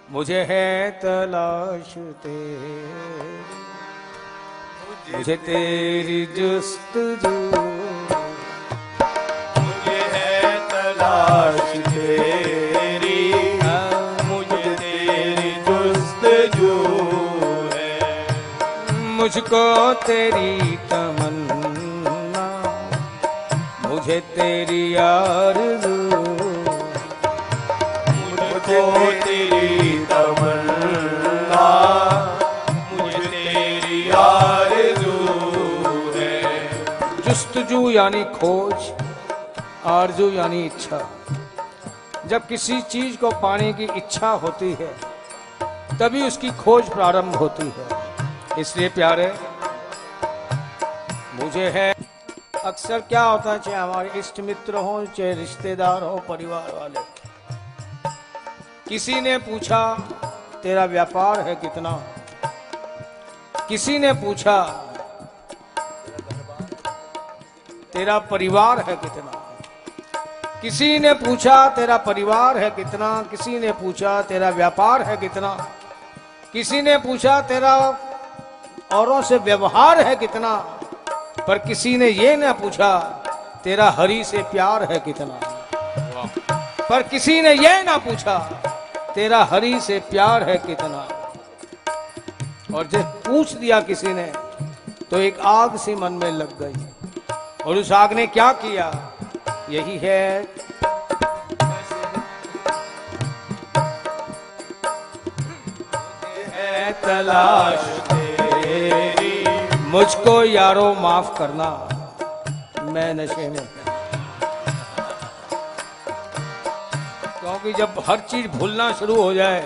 मुझे है तलाश तेरी, मुझे तेरी जुस्तजू, मुझे है तलाश तेरी, मुझे तेरी जुस्तजू है। मुझको तेरी तमन्ना, मुझे तेरी आरज़ू, मुझको तेरी तमन्ना, मुझे तेरी आरज़ू है। जुस्तजू यानी खोज, आरज़ू यानी इच्छा। जब किसी चीज को पाने की इच्छा होती है तभी उसकी खोज प्रारंभ होती है। इसलिए प्यारे, मुझे है। अक्सर क्या होता है, चाहे हमारे इष्ट मित्र हो, चाहे रिश्तेदार हो, परिवार वाले, किसी ने पूछा तेरा व्यापार है कितना, किसी ने पूछा तेरा परिवार है कितना, किसी ने पूछा तेरा परिवार है कितना, किसी ने पूछा तेरा व्यापार है कितना, किसी ने पूछा तेरा औरों से व्यवहार है कितना, पर किसी ने ये ना पूछा तेरा हरि से प्यार है कितना। पर किसी ने ये ना पूछा तेरा हरि से प्यार है कितना। और जब पूछ दिया किसी ने तो एक आग सी मन में लग गई, और उस आग ने क्या किया, यही है तलाश तेरी, मुझको यारो माफ करना, मैं नशे में। क्योंकि जब हर चीज भूलना शुरू हो जाए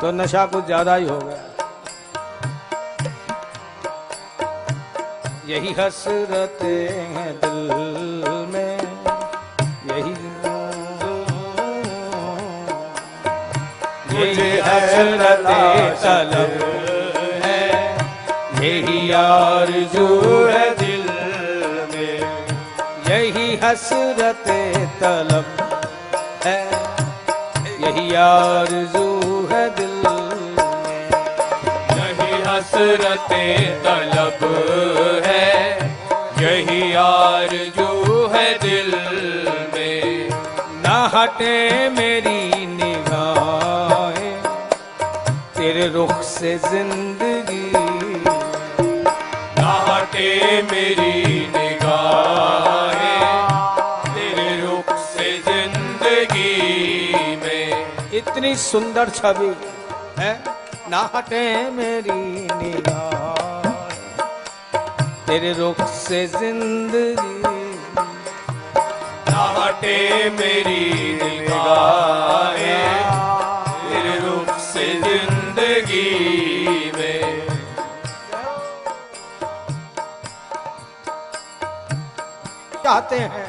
तो नशा कुछ ज्यादा ही हो गया। यही हसरतें हैं दिल में, यही मुझे हसरतें तलब है, यही आरज़ू है दिल में। यही हसरतें तलब है, यही आरज़ू है दिल में। यही हसरतें तलब है, यही आरज़ू है दिल में। ना हटे मेरी निगाहें तेरे रुख से जिंदगी, ना हटे मेरी निगाहें तेरे रुख से जिंदगी में। इतनी सुंदर छवि है, ना हटे मेरी निगाहें तेरे रुख से जिंदगी, ना हटे मेरी निगाहें तेरे रुख से जिंदगी में। चाहते हैं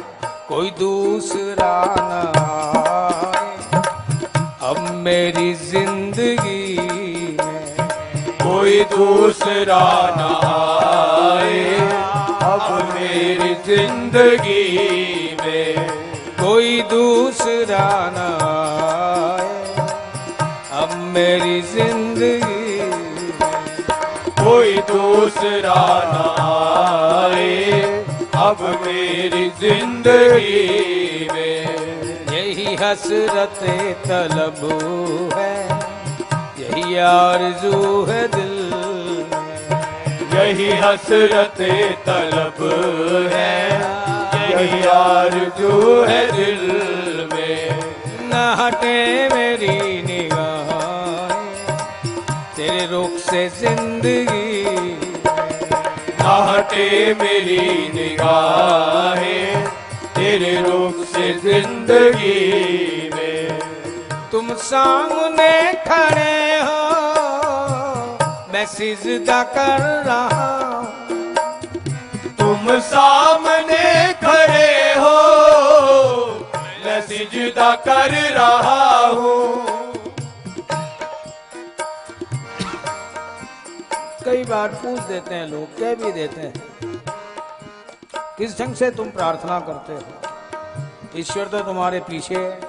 कोई दूसरा न आए अब मेरी जिंदगी में, कोई दूसरा न आए अब मेरी जिंदगी में। कोई दूसरा न आए अब मेरी जिंदगी में। कोई दूसरा न आए अब मेरी जिंदगी में। यही हसरते तलब है, यही आरज़ू है दिल में। यही हसरते तलब है, यही आरज़ू है दिल में। न हटे मेरी निगाहें तेरे रुख से जिंदगी, ना हटे मेरी निगाहें तेरे रुख से जिंदगी में। तुम सामने खड़े हो मैं सिजदा कर रहा हूं, तुम सामने खड़े हो मैं सिजदा कर रहा हूँ। कई बार पूछ देते हैं लोग, कह भी देते हैं किस ढंग से तुम प्रार्थना करते हो, ईश्वर तो तुम्हारे पीछे है।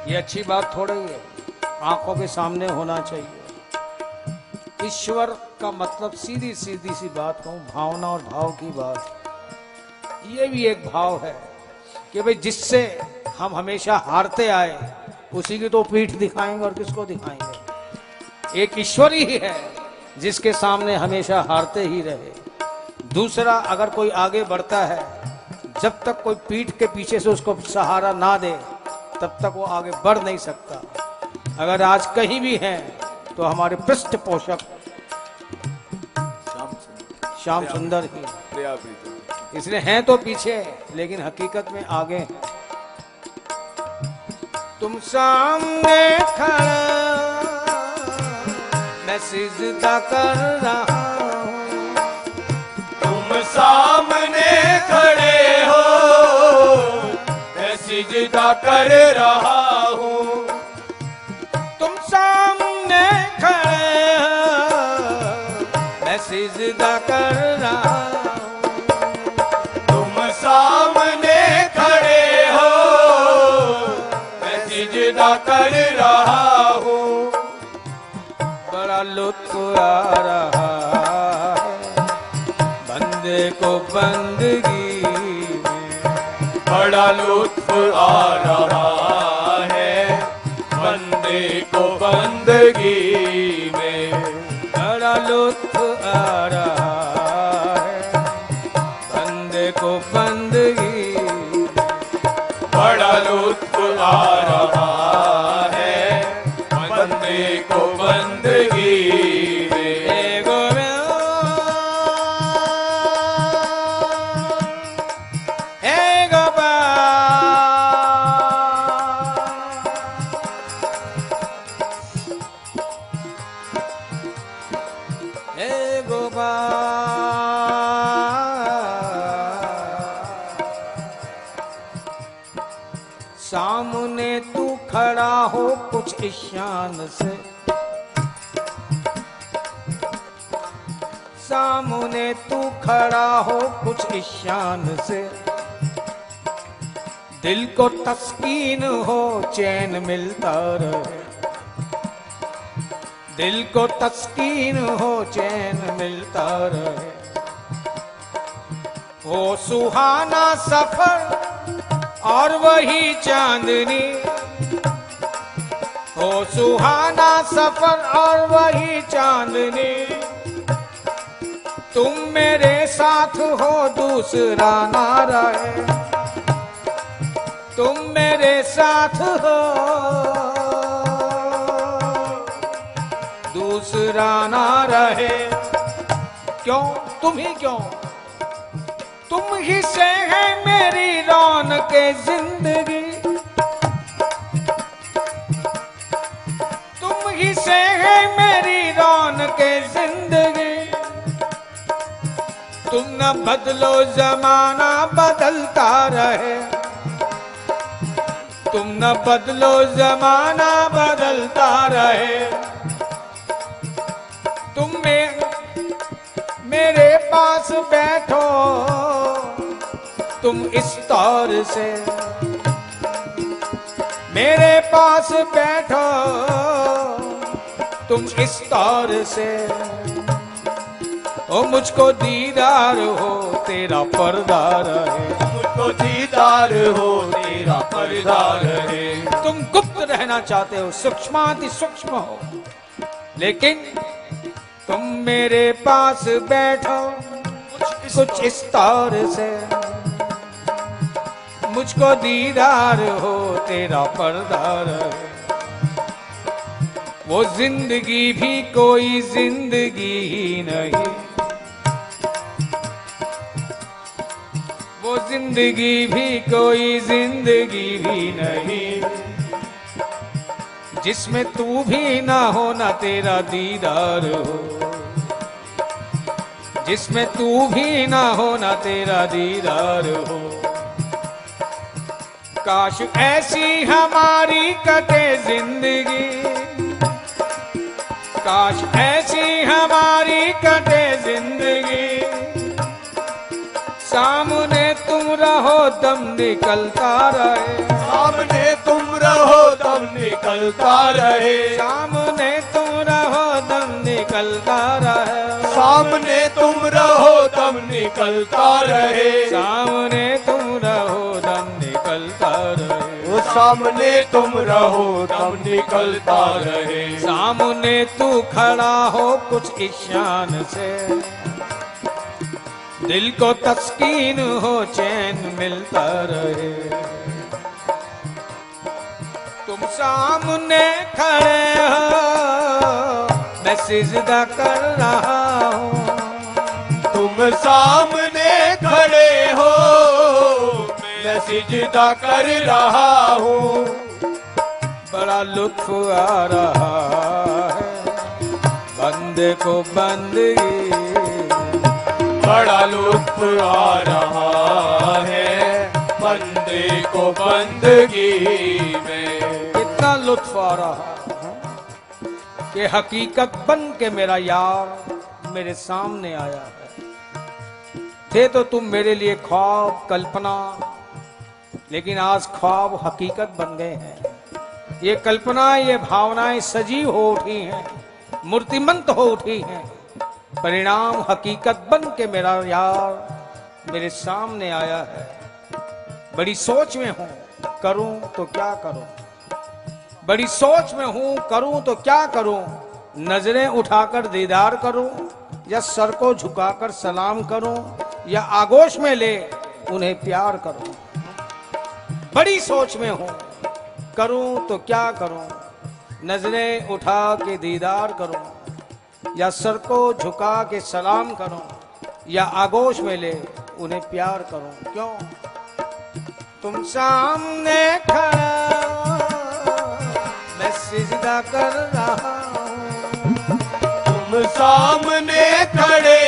ये अच्छी बात थोड़ी है, आंखों के सामने होना चाहिए। ईश्वर का मतलब सीधी सीधी सी बात कहूं, भावना और भाव की बात। ये भी एक भाव है कि भाई जिससे हम हमेशा हारते आए उसी की तो पीठ दिखाएंगे और किसको दिखाएंगे। एक ईश्वर ही है जिसके सामने हमेशा हारते ही रहे। दूसरा, अगर कोई आगे बढ़ता है, जब तक कोई पीठ के पीछे से उसको सहारा ना दे तब तक वो आगे बढ़ नहीं सकता। अगर आज कहीं भी हैं तो हमारे पृष्ठपोषक श्याम सुंदर ही, इसलिए हैं तो पीछे लेकिन हकीकत में आगे हैं। तुम सामने खड़ा मैं सिजदा कर रहा हूं, तुम सामने खड़े हो मैं सिजदा कर रहा हूं। तुम सामने खड़े हो मैं सिजदा कर रहा हूं, तुम सामने खड़े हो मैं सिजदा कर रहा हूं। बड़ा लुत्फ आ रहा है बंदे को बंदगी में, बड़ा लुत्फ आ रहा है बंदे को बंदगी में, बड़ा लुत्फ आ रहा है बंदे को बंदगी में, बड़ा लुत्फ आ रहा है बंदे को बंदगी में। हे गोविंद हे गोपाल हे गोपाल, सामने तू खड़ा हो कुछ इस शान से, सामने तू खड़ा हो कुछ इस शान से, दिल को तस्कीन हो चैन मिलता रहे, दिल को तस्कीन हो चैन मिलता रहे। हो सुहाना सफर और वही चांदनी, हो सुहाना सफर और वही चांदनी, तुम मेरे साथ हो दूसरा ना रहे, तुम मेरे साथ हो दूसरा ना रहे। क्यों? तुम ही क्यों? तुम ही से है मेरी रौनक जिंदगी, तुम ही से है मेरी रौनक जिंदगी, तुम न बदलो जमाना बदलता रहे, तुम न बदलो जमाना बदलता रहे। तुम मेरे पास बैठो तुम इस तौर से, मेरे पास बैठो तुम इस तौर से, ओ मुझको दीदार हो तेरा पर्दा रहे, मुझको दीदार हो तेरा पर्दा रहे। तुम गुप्त रहना चाहते हो, सूक्ष्माति सूक्ष्म हो, लेकिन तुम मेरे पास बैठो कुछ इस तौर से, मुझको दीदार हो तेरा पर्दा रहे। वो जिंदगी भी कोई जिंदगी ही नहीं, वो जिंदगी भी कोई जिंदगी भी नहीं, जिसमें तू भी ना हो ना तेरा दीदार हो, जिसमें तू भी ना हो ना तेरा दीदार हो। काश ऐसी हमारी कटे जिंदगी, काश ऐसी हमारी कटे जिंदगी, सामने तुम रहो दम निकलता रहे, सामने तुम रहो दम निकलता रहे, सामने तुम रहो दम निकलता रहे, सामने तुम रहो दम निकलता रहे, सामने तुम रहो दम निकलता रहे, वो सामने तुम रहो दम निकलता रहे, सामने तू खड़ा हो कुछ ईशान से, दिल को तस्कीन हो चैन मिलता रहे। तुम सामने खड़े हो मैं सिजदा कर रहा हूँ, तुम सामने खड़े हो मैं सिजदा कर रहा हूँ, बड़ा लुत्फ आ रहा है बंदे को बंदगी, बड़ा लुत्फ आ रहा है बंदे को बंदगी में। कितना लुत्फ आ रहा है कि हकीकत बन के मेरा यार मेरे सामने आया है। थे तो तुम मेरे लिए ख्वाब कल्पना, लेकिन आज ख्वाब हकीकत बन गए हैं। ये कल्पना ये भावनाएं सजीव हो उठी हैं, मूर्तिमंत हो उठी हैं, परिणाम हकीकत बन के मेरा यार मेरे सामने आया है। बड़ी सोच में हूं करूं तो क्या करूं, बड़ी सोच में हूं करूं तो क्या करूं, नजरें उठाकर दीदार करूं या सर को झुकाकर सलाम करूं या आगोश में ले उन्हें प्यार करूं। बड़ी सोच में हूं करूं तो क्या करूं, नजरें उठा के दीदार करूं या सर को झुका के सलाम करूं या आगोश में ले उन्हें प्यार करूं। क्यों? तुम सामने खड़ा मैं सिजदा कर रहा हूं, तुम सामने खड़े